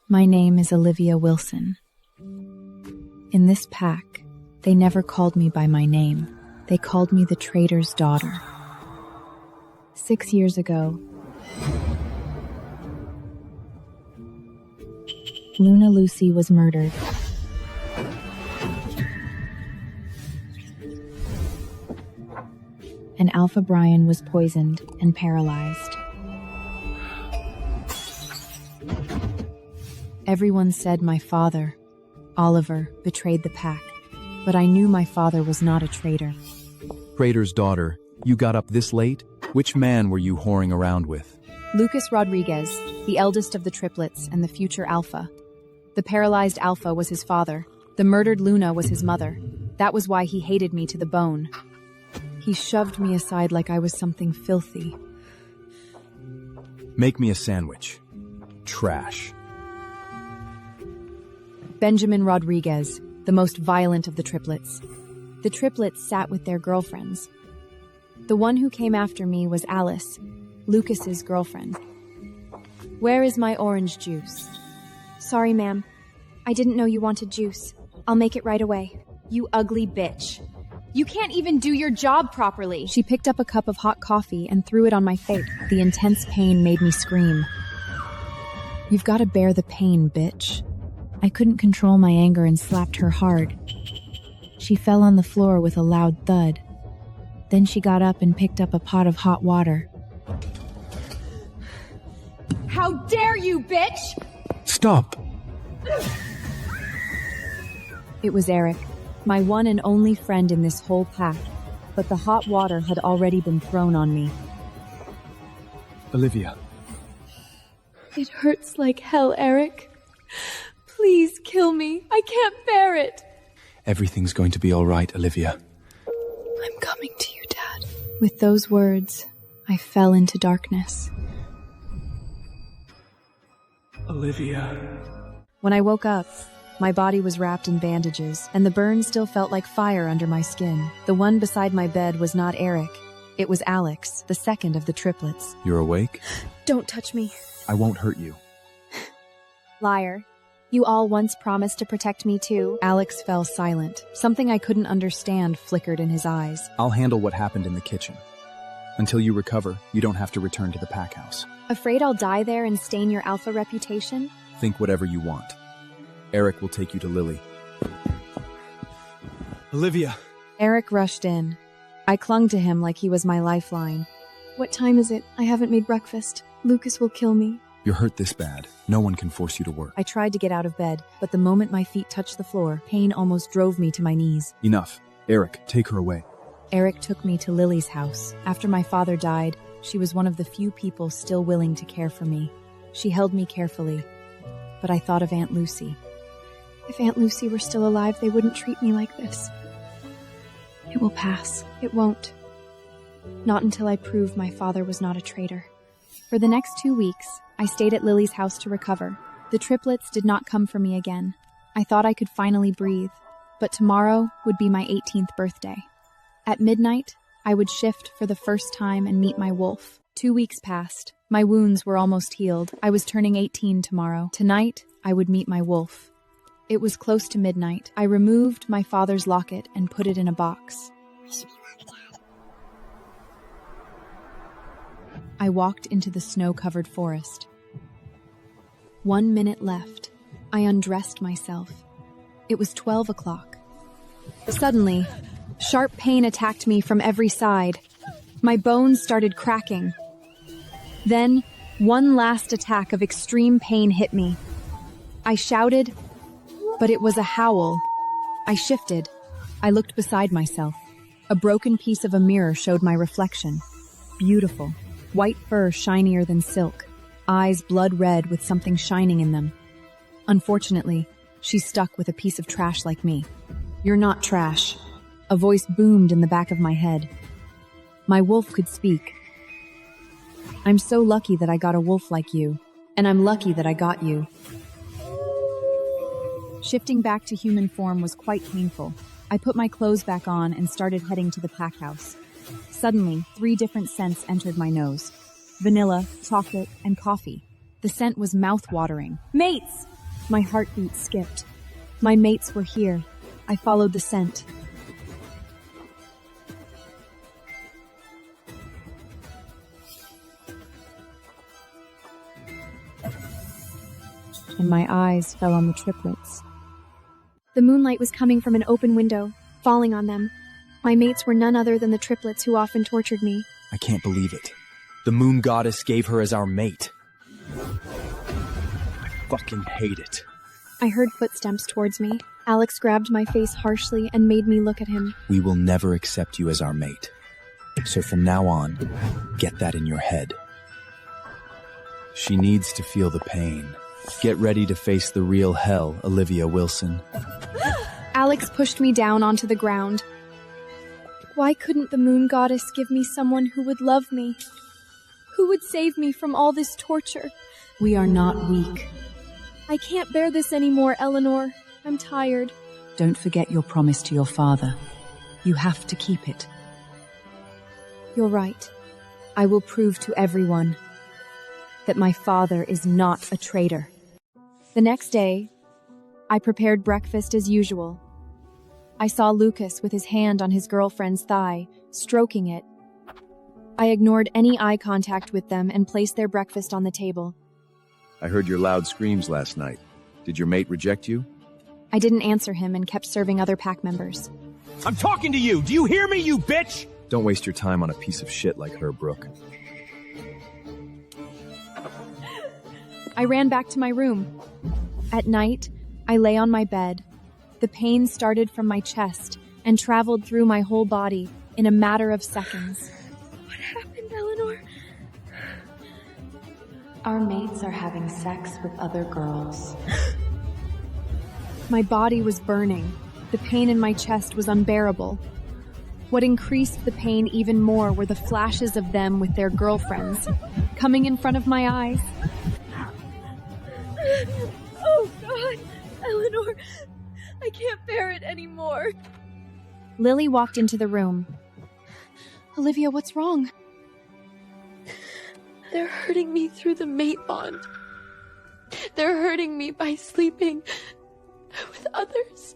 My name is Olivia Wilson. In this pack, they never called me by my name. They called me the traitor's daughter. 6 years ago, Luna Lucy was murdered. And Alpha Brian was poisoned and paralyzed. Everyone said my father, Oliver, betrayed the pack, but I knew my father was not a traitor. Traitor's daughter, you got up this late? Which man were you whoring around with? Lucas Rodriguez, the eldest of the triplets and the future Alpha. The paralyzed Alpha was his father. The murdered Luna was his mother. That was why he hated me to the bone. He shoved me aside like I was something filthy. Make me a sandwich. Trash. Benjamin Rodriguez, the most violent of the triplets. The triplets sat with their girlfriends. The one who came after me was Alice, Lucas's girlfriend. Where is my orange juice? Sorry, ma'am. I didn't know you wanted juice. I'll make it right away. You ugly bitch. You can't even do your job properly. She picked up a cup of hot coffee and threw it on my face. The intense pain made me scream. You've got to bear the pain, bitch. I couldn't control my anger and slapped her hard. She fell on the floor with a loud thud. Then she got up and picked up a pot of hot water. How dare you, bitch! Stop! It was Eric, my one and only friend in this whole pack, but the hot water had already been thrown on me. Olivia. It hurts like hell, Eric. Please kill me. I can't bear it. Everything's going to be all right, Olivia. I'm coming to you, Dad. With those words, I fell into darkness. Olivia. When I woke up, my body was wrapped in bandages, and the burn still felt like fire under my skin. The one beside my bed was not Eric. It was Alex, the second of the triplets. You're awake? Don't touch me. I won't hurt you. Liar. You all once promised to protect me too. Alex fell silent. Something I couldn't understand flickered in his eyes. I'll handle what happened in the kitchen. Until you recover, you don't have to return to the pack house. Afraid I'll die there and stain your Alpha reputation? Think whatever you want. Eric will take you to Lily. Olivia! Eric rushed in. I clung to him like he was my lifeline. What time is it? I haven't made breakfast. Lucas will kill me. You're hurt this bad. No one can force you to work. I tried to get out of bed, but the moment my feet touched the floor, pain almost drove me to my knees. Enough. Eric, take her away. Eric took me to Lily's house. After my father died, she was one of the few people still willing to care for me. She held me carefully, but I thought of Aunt Lucy. If Aunt Lucy were still alive, they wouldn't treat me like this. It will pass. It won't. Not until I prove my father was not a traitor. For the next 2 weeks, I stayed at Lily's house to recover. The triplets did not come for me again. I thought I could finally breathe, but tomorrow would be my 18th birthday. At midnight, I would shift for the first time and meet my wolf. 2 weeks passed. My wounds were almost healed. I was turning 18 tomorrow. Tonight, I would meet my wolf. It was close to midnight. I removed my father's locket and put it in a box. I walked into the snow-covered forest. 1 minute left. I undressed myself. It was 12 o'clock. Suddenly, sharp pain attacked me from every side. My bones started cracking. Then, one last attack of extreme pain hit me. I shouted, but it was a howl. I shifted. I looked beside myself. A broken piece of a mirror showed my reflection. Beautiful. White fur shinier than silk. Eyes blood red with something shining in them. Unfortunately, she's stuck with a piece of trash like me. You're not trash. A voice boomed in the back of my head. My wolf could speak. I'm so lucky that I got a wolf like you, and I'm lucky that I got you. Shifting back to human form was quite painful. I put my clothes back on and started heading to the pack house. Suddenly, 3 different scents entered my nose. Vanilla, chocolate, and coffee. The scent was mouth-watering. Mates, My heartbeat skipped. My mates were here. I followed the scent. And my eyes fell on the triplets. The moonlight was coming from an open window, falling on them. My mates were none other than the triplets who often tortured me. I can't believe it. The moon goddess gave her as our mate. I fucking hate it. I heard footsteps towards me. Alex grabbed my face harshly and made me look at him. We will never accept you as our mate. So from now on, get that in your head. She needs to feel the pain. Get ready to face the real hell, Olivia Wilson. Alex pushed me down onto the ground. Why couldn't the moon goddess give me someone who would love me? Who would save me from all this torture? We are not weak. I can't bear this anymore, Eleanor. I'm tired. Don't forget your promise to your father. You have to keep it. You're right. I will prove to everyone that my father is not a traitor. The next day, I prepared breakfast as usual. I saw Lucas with his hand on his girlfriend's thigh, stroking it. I ignored any eye contact with them and placed their breakfast on the table. I heard your loud screams last night. Did your mate reject you? I didn't answer him and kept serving other pack members. I'm talking to you! Do you hear me, you bitch? Don't waste your time on a piece of shit like her, Brooke. I ran back to my room. At night, I lay on my bed. The pain started from my chest and traveled through my whole body in a matter of seconds. What happened, Eleanor? Our mates are having sex with other girls. My body was burning. The pain in my chest was unbearable. What increased the pain even more were the flashes of them with their girlfriends, coming in front of my eyes. Oh, God! Eleanor! I can't bear it anymore. Lily walked into the room. Olivia, what's wrong? They're hurting me through the mate bond. They're hurting me by sleeping with others.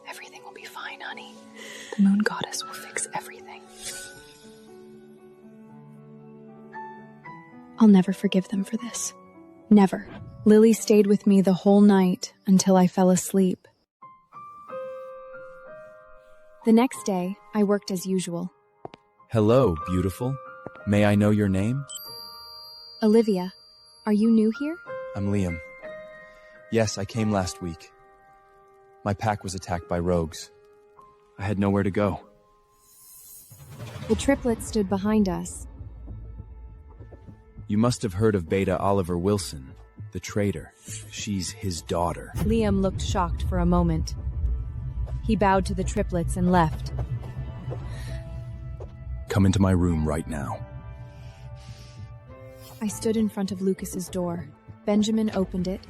Everything will be fine, honey. The moon goddess will fix everything. I'll never forgive them for this. Never. Lily stayed with me the whole night until I fell asleep. The next day, I worked as usual. Hello, beautiful. May I know your name? Olivia, are you new here? I'm Liam. Yes, I came last week. My pack was attacked by rogues. I had nowhere to go. The triplets stood behind us. You must have heard of Beta Oliver Wilson, the traitor. She's his daughter. Liam looked shocked for a moment. He bowed to the triplets and left. Come into my room right now. I stood in front of Lucas's door. Benjamin opened it,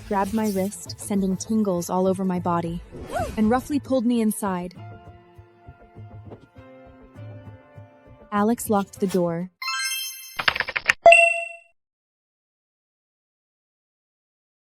grabbed my wrist, sending tingles all over my body, and roughly pulled me inside. Alex locked the door,